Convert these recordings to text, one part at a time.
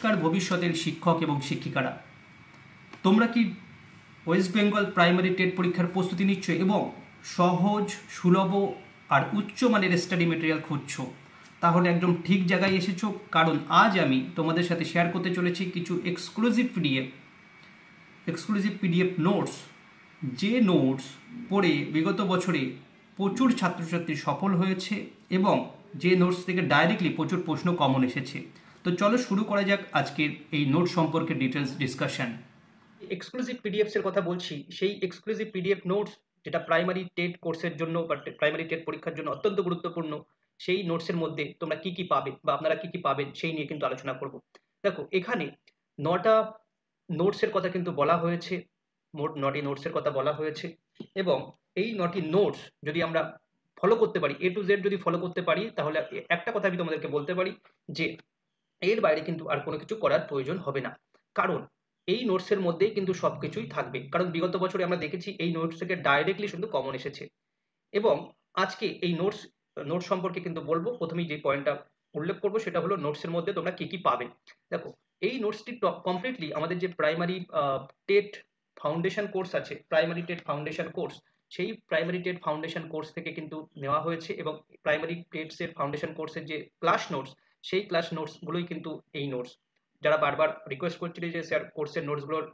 নমস্কার ভবিষ্যতের শিক্ষক এবং শিক্ষিকারা, তোমরা কি ওয়েস্ট বেঙ্গল প্রাইমারি টেট পরীক্ষার প্রস্তুতি নিচ্ছ এবং সহজ, সুলভ আর উচ্চমানের স্টাডি মেটেরিয়াল খুঁজছো? তাহলে একদম ঠিক জায়গায় এসেছো, কারণ আজ আমি তোমাদের সাথে শেয়ার করতে চলেছি কিছু এক্সক্লুসিভ পিডিএফ নোটস, যে নোটস পড়ে বিগত বছরে প্রচুর ছাত্রছাত্রী সফল হয়েছে এবং যে নোটস থেকে ডাইরেক্টলি প্রচুর প্রশ্ন কমন এসেছে। তো চলো শুরু করা যাক আজকের এই নোট সম্পর্কে ডিটেলস ডিসকাশন। এক্সক্লুসিভ পিডিএফস এর কথা বলছি, সেই এক্সক্লুসিভ পিডিএফ নোটস যেটা প্রাইমারি টেট কোর্সের জন্য বা প্রাইমারি টেট পরীক্ষার জন্য অত্যন্ত গুরুত্বপূর্ণ, সেই নোটসের মধ্যে তোমরা কি কি পাবে বা আপনারা কি কি পাবেন সেই নিয়ে কিন্তু আলোচনা করব। দেখো, এখানে 9টা নোটসের কথা কিন্তু বলা হয়েছে, মোট 9টি নোটসের কথা বলা হয়েছে এবং এই 9টি নোটস যদি আমরা ফলো করতে পারি, এ টু জেড যদি ফলো করতে পারি, তাহলে একটা কথা আমি তোমাদেরকে বলতে পারি যে এর বাইরে কিন্তু আর কোনো কিছু করার প্রয়োজন হবে না। কারণ এই নোটসের মধ্যেই কিন্তু সবকিছুই থাকবে, কারণ বিগত বছরে আমরা দেখেছি এই নোটস থেকে ডাইরেক্টলি শুধু কমন এসেছে। এবং আজকে এই নোটস সম্পর্কে কিন্তু বলবো। প্রথমেই যে পয়েন্টটা উল্লেখ করবো সেটা হলো নোটসের মধ্যে তোমরা কি কি পাবে। দেখো, এই নোটসটি কমপ্লিটলি আমাদের যে প্রাইমারি টেট ফাউন্ডেশন কোর্স আছে, প্রাইমারি টেট ফাউন্ডেশন কোর্স, সেই প্রাইমারি টেট ফাউন্ডেশন কোর্স থেকে কিন্তু নেওয়া হয়েছে এবং প্রাইমারি টেটসের ফাউন্ডেশন কোর্সের যে ক্লাস নোটস, সেই ক্লাস নোটসগুলোই কিন্তু এই নোটস। যারা বারবার রিকোয়েস্ট করছিল যে স্যার কোর্সের নোটসগুলোর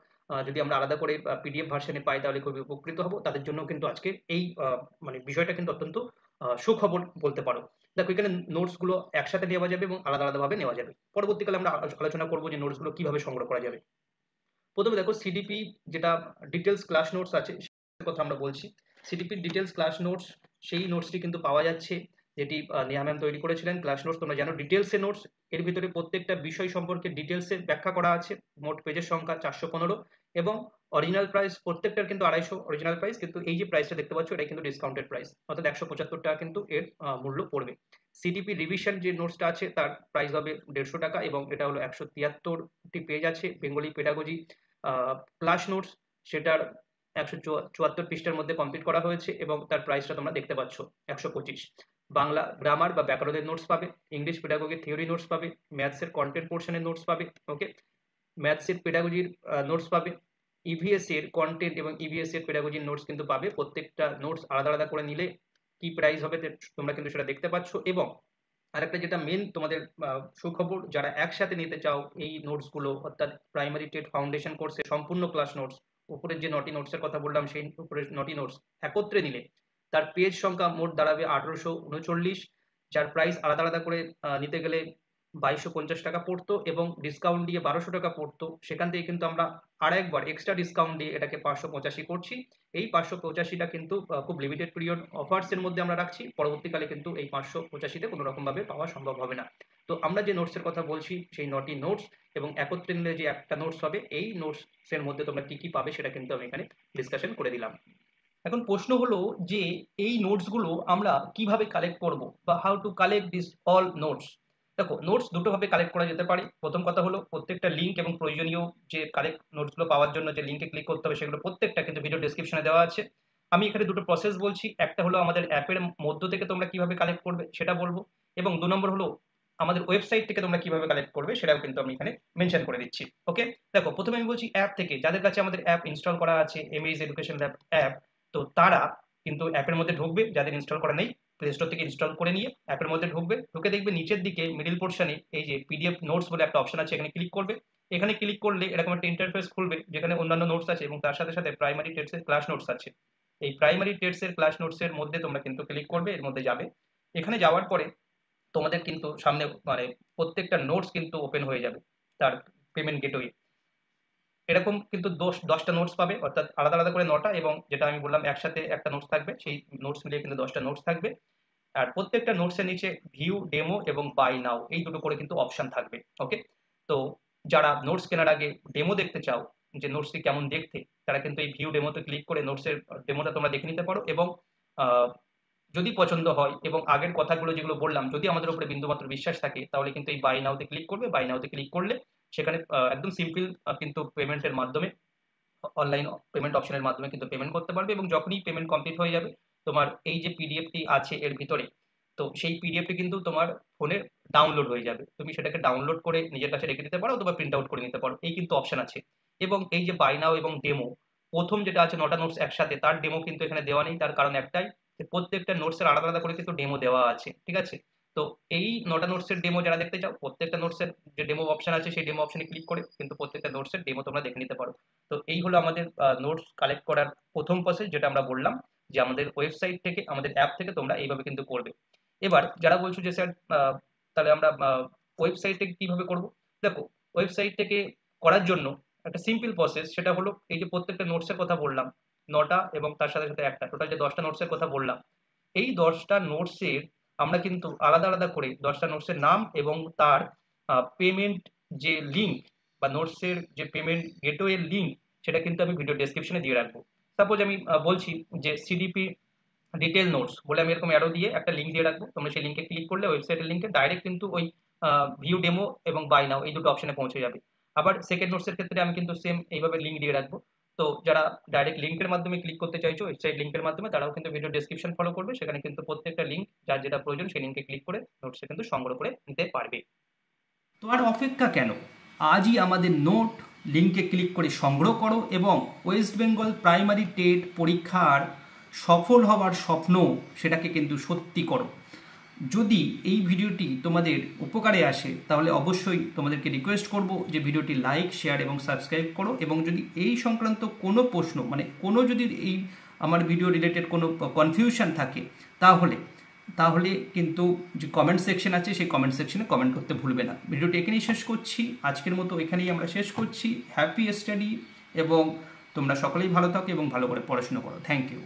যদি আমরা আলাদা করে পিডিএফ ভার্সনে পাই তাহলে খুবই উপকৃত হব, তাদের জন্য কিন্তু আজকে এই মানে বিষয়টা কিন্তু অত্যন্ত সুখবর বলতে পারো। দেখো, এখানে নোটসগুলো একসাথে নেওয়া যাবে এবং আলাদা আলাদাভাবে নেওয়া যাবে। পরবর্তীকালে আমরা আলোচনা করবো যে নোটসগুলো কিভাবে সংগ্রহ করা যাবে। প্রথমে দেখো, সিডিপি যেটা ডিটেলস ক্লাস নোটস আছে সেটার কথা আমরা বলছি। সিডিপি ডিটেলস ক্লাস নোটস, সেই নোটসটি কিন্তু পাওয়া যাচ্ছে, যেটি নেহা ম্যাম তৈরি করেছিলেন। ক্লাস নোটস তোমরা জানো ডিটেলসের নোটস, এর ভিতরে প্রত্যেকটা বিষয় সম্পর্কে ডিটেলসে ব্যাখ্যা করা আছে। মোট পেজের সংখ্যা 415 এবং অরিজিনাল প্রাইস প্রত্যেকটার কিন্তু 250 অরিজিনাল প্রাইস, কিন্তু এই যে প্রাইসটা দেখতে পাচ্ছ এটা কিন্তু ডিসকাউন্টেড প্রাইস, অর্থাৎ 175 টাকা কিন্তু এর মূল্য পড়বে। সিডিপি রিভিশন যে নোটসটা আছে তার প্রাইস হবে 150 টাকা এবং এটা হলো 173টি পেজ আছে। বেঙ্গলি পেডাগজি ক্লাস নোটস, সেটার 174 পৃষ্ঠার মধ্যে কমপ্লিট করা হয়েছে এবং তার প্রাইসটা তোমরা দেখতে পাচ্ছ 125। বাংলা গ্রামার বা ব্যাকরণের নোটস পাবে, ইংলিশ পেডাগজির থিওরি নোটস পাবে, ম্যাথসের কন্টেন্ট পোর্শনের নোটস পাবে, ওকে, ম্যাথসের পেডাগজির নোটস পাবে, ইভিএস এর কন্টেন্ট এবং ইভিএস এর পেডাগজির নোটস কিন্তু পাবে। প্রত্যেকটা নোটস আলাদা আলাদা করে নিলে কি প্রাইস হবে তোমরা কিন্তু সেটা দেখতে পাচ্ছ। এবং আরেকটা যেটা মেন তোমাদের সুখবর, যারা একসাথে নিতে চাও এই নোটসগুলো, অর্থাৎ প্রাইমারি টেট ফাউন্ডেশন কোর্সের সম্পূর্ণ ক্লাস নোটস, উপরের যে 9টি নোটসের কথা বললাম সেই উপরের 9টি নোটস একত্রে নিলে তার পেজ সংখ্যা মোট দাঁড়াবে 1839, যার প্রাইস আলাদা আলাদা করে নিতে গেলে 2250 টাকা পড়তো এবং ডিসকাউন্ট দিয়ে 1200 টাকা পড়তো। সেখান থেকে কিন্তু আমরা আরেকবার এক্সট্রা ডিসকাউন্ট দিয়ে এটাকে 585 করছি। এই 585টা কিন্তু খুব লিমিটেড পিরিয়ড অফার্স এর মধ্যে আমরা রাখছি, পরবর্তীকালে কিন্তু এই 585তে কোনো রকম ভাবে পাওয়া সম্ভব হবে না। তো আমরা যে নোটসের কথা বলছি সেই 9টি নোটস এবং একত্রে নিলে যে একটা নোটস হবে, এই নোটসের মধ্যে তোমরা কি কি পাবে সেটা কিন্তু আমি এখানে ডিসকাশন করে দিলাম। এখন প্রশ্ন হলো যে এই নোটসগুলো আমরা কিভাবে কালেক্ট করব বা how to collect this all notes. দেখো, নোটস দুটোভাবে কালেক্ট করা যেতে পারে। প্রথম কথা হলো প্রত্যেকটা লিঙ্ক এবং প্রয়োজনীয় যে কালেক্ট নোটসগুলো পাওয়ার জন্য যে লিঙ্কে ক্লিক করতে হবে সেগুলো প্রত্যেকটা কিন্তু ভিডিও ডেসক্রিপশনে দেওয়া আছে। আমি এখানে দুটো প্রসেস বলছি, একটা হলো আমাদের অ্যাপের মধ্য থেকে তোমরা কিভাবে কালেক্ট করবে সেটা বলবো, এবং 2 নম্বর হলো আমাদের ওয়েবসাইট থেকে তোমরা কিভাবে কালেক্ট করবে সেটাও কিন্তু আমি এখানে মেনশন করে দিচ্ছি। ওকে, দেখো প্রথমে আমি বলছি অ্যাপ থেকে। যাদের কাছে আমাদের অ্যাপ ইনস্টল করা আছে, এমএইজ এডুকেশন ল্যাব অ্যাপ, তো তারা কিন্তু অ্যাপের মধ্যে ঢুকবে। যাদের ইনস্টল করা নেই, প্লে স্টোর থেকে ইনস্টল করে নিয়ে অ্যাপের মধ্যে ঢুকবে। ঢুকে দেখবে নিচের দিকে মিডিল পোর্শনে এই যে পিডিএফ নোটস বলে একটা অপশন আছে, এখানে ক্লিক করবে। এখানে ক্লিক করলে এরকম একটা ইন্টারফেস খুলবে যেখানে অন্যান্য নোটস আছে এবং তার সাথে সাথে প্রাইমারি টেটসের ক্লাস নোটস আছে। এই প্রাইমারি টেটসের ক্লাস নোটসের মধ্যে তোমরা কিন্তু ক্লিক করবে, এর মধ্যে যাবে। এখানে যাওয়ার পরে তোমাদের কিন্তু সামনে মানে প্রত্যেকটা নোটস কিন্তু ওপেন হয়ে যাবে তার পেমেন্ট গেটওয়ে। এরকম কিন্তু 10টা নোটস পাবে, অর্থাৎ আলাদা আলাদা করে 9টা, এবং যেটা আমি বললাম একসাথে একটা নোটস থাকবে, সেই নোটস মিলিয়ে কিন্তু 10টা নোটস থাকবে। আর প্রত্যেকটা নোটসের নিচে ভিউ, ডেমো এবং বাই নাও, এই দুটো করে কিন্তু অপশন থাকবে। ওকে, তো যারা নোটস কেনার আগে ডেমো দেখতে চাও যে নোটসটি কেমন দেখতে, তারা কিন্তু এই ভিউ ডেমোতে ক্লিক করে নোটসের ডেমোটা তোমরা দেখে নিতে পারো। এবং যদি পছন্দ হয় এবং আগের কথাগুলো যেগুলো বললাম যদি আমাদের উপরে বিন্দুমাত্র বিশ্বাস থাকে, তাহলে কিন্তু এই বাই নাওতে ক্লিক করবে। বাই নাওতে ক্লিক করলে সেখানে একদম সিম্পল কিন্তু পেমেন্টের মাধ্যমে, অনলাইন পেমেন্ট অপশনের মাধ্যমে কিন্তু পেমেন্ট করতে পারবে। এবং যখনই পেমেন্ট কমপ্লিট হয়ে যাবে, তোমার এই যে পিডিএফটি আছে এর ভিতরে তো সেই পিডিএফটি কিন্তু তোমার ফোনে ডাউনলোড হয়ে যাবে, তুমি সেটাকে ডাউনলোড করে নিজের কাছে রেখে দিতে পারো অথবা প্রিন্ট আউট করে নিতে পারো, এই কিন্তু অপশন আছে। এবং এই যে বাই নাও এবং ডেমো, প্রথম যেটা আছে 9টা নোটস একসাথে, তার ডেমো কিন্তু এখানে দেওয়া নেই, তার কারণ একটাই যে প্রত্যেকটা নোটসের আলাদা আলাদা করে কিন্তু ডেমো দেওয়া আছে, ঠিক আছে। তো এই 9টা নোটসের ডেমো যারা দেখতে চাও, প্রত্যেকটা নোটসের যে ডেমো অপশন আছে সেই ডেমো অপশনে ক্লিক করে কিন্তু প্রত্যেকটা নোটসের ডেমো তোমরা দেখে নিতে পারো। তো এই হলো আমাদের নোটস কালেক্ট করার প্রথম প্রসেস, যেটা আমরা বললাম যে আমাদের ওয়েবসাইট থেকে, আমাদের অ্যাপ থেকে তোমরা এইভাবে কিন্তু করবে। এবার যারা বলছো যে স্যার তাহলে আমরা ওয়েবসাইট থেকে কিভাবে করব, দেখো ওয়েবসাইট থেকে করার জন্য একটা সিম্পল প্রসেস, সেটা হলো এই যে প্রত্যেকটা নোটসের কথা বললাম 9টা এবং তার সাথে সাথে একটা, টোটাল যে 10টা নোটসের কথা বললাম, এই 10টা নোটসের আমরা কিন্তু আলাদা আলাদা করে 10টা নোটসের নাম এবং তার পেমেন্ট যে লিঙ্ক বা নোটসের যে পেমেন্ট গেটওয়ে লিঙ্ক, সেটা কিন্তু আমি ভিডিও ডেসক্রিপশনে দিয়ে রাখবো। সাপোজ আমি বলছি যে সিডিপি ডিটেল নোটস বলে আমি এরকম অ্যারো দিয়ে একটা লিঙ্ক দিয়ে রাখবো, তোমরা সেই লিঙ্কে ক্লিক করলে ওয়েবসাইটের লিঙ্কে ডাইরেক্ট কিন্তু ওই ভিউ ডেমো এবং বাই নাও এই দুটো অপশনে পৌঁছে যাবে। আবার সেকেন্ড নোটসের ক্ষেত্রে আমি কিন্তু সেম এইভাবে লিঙ্ক দিয়ে রাখবো। তো যারা ডাইরেক্ট লিঙ্কের মাধ্যমে ক্লিক করতে চাইছো ওয়েবসাইট লিঙ্কের মাধ্যমে, তারাও কিন্তু ভিডিও ডেসক্রিপশন ফলো করবে, সেখানে কিন্তু প্রত্যেকটা লিঙ্ক যার যেটা প্রয়োজন সেই লিঙ্কে ক্লিক করে নোটসে কিন্তু সংগ্রহ করে নিতে পারবে। তো আর অপেক্ষা কেন, আজই আমাদের নোট লিঙ্কে ক্লিক করে সংগ্রহ করো এবং ওয়েস্ট বেঙ্গল প্রাইমারি টেট পরীক্ষার সফল হওয়ার স্বপ্ন সেটাকে কিন্তু সত্যি করো। যদি এই ভিডিওটি তোমাদের উপকারে আসে তাহলে অবশ্যই তোমাদেরকে রিকোয়েস্ট করব যে ভিডিওটি লাইক, শেয়ার এবং সাবস্ক্রাইব করো। এবং যদি এই সংক্রান্ত কোনো প্রশ্ন, মানে কোনো যদি এই আমার ভিডিও রিলেটেড কোনো কনফিউশন থাকে তাহলে কিন্তু যে কমেন্ট সেকশন আছে সেই কমেন্ট সেকশনে কমেন্ট করতে ভুলবে না। ভিডিওটি এখানেই শেষ করছি, আজকের মতো এখানেই আমরা শেষ করছি। হ্যাপি স্টাডি এবং তোমরা সকলেই ভালো থাকো এবং ভালো করে পড়াশোনা করো। Thank you.